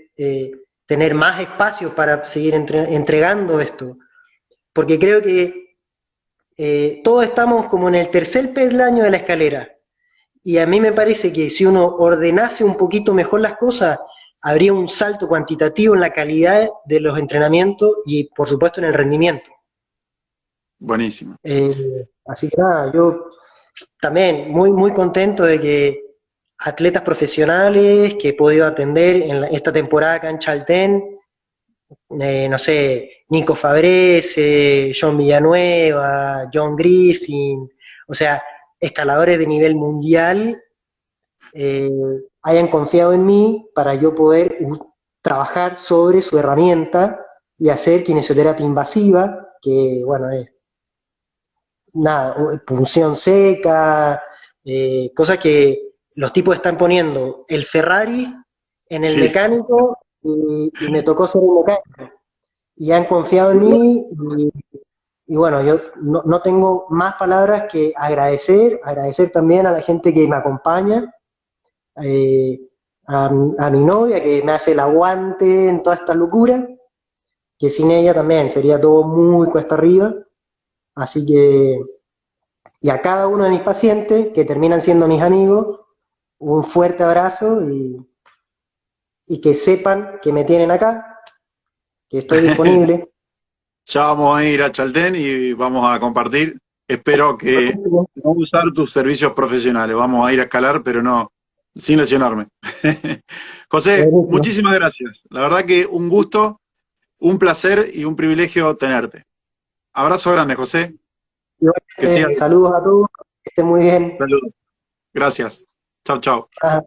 tener más espacios para seguir entregando esto, porque creo que todos estamos como en el tercer peldaño de la escalera. Y a mí me parece que si uno ordenase un poquito mejor las cosas, habría un salto cuantitativo en la calidad de los entrenamientos y, por supuesto, en el rendimiento. Buenísimo. Así que nada, yo también muy, muy contento de que atletas profesionales que he podido atender en esta temporada acá en Chaltén, no sé, Nico Fabrese, John Villanueva, John Griffin, o sea, escaladores de nivel mundial, eh, hayan confiado en mí para yo poder trabajar sobre su herramienta y hacer kinesioterapia invasiva, que bueno, es nada, punción seca, cosas que los tipos están poniendo el Ferrari en el Sí. mecánico y me tocó ser el mecánico. Y han confiado en mí y bueno, yo no tengo más palabras que agradecer también a la gente que me acompaña, eh, a mi novia que me hace el aguante en toda esta locura, que sin ella también sería todo muy cuesta arriba. Así que, y a cada uno de mis pacientes, que terminan siendo mis amigos, un fuerte abrazo y que sepan que me tienen acá, que estoy disponible. Ya vamos a ir a Chaltén y vamos a compartir. Espero que no usar tus servicios profesionales. Vamos a ir a escalar, pero no, sin lesionarme. José, Buenísimo. muchísimas gracias. La verdad que un gusto, un placer y un privilegio tenerte. Abrazo grande, José. Que sigas. Saludos a todos, que estén muy bien. Saludos. Gracias. Chao, chao. Ajá.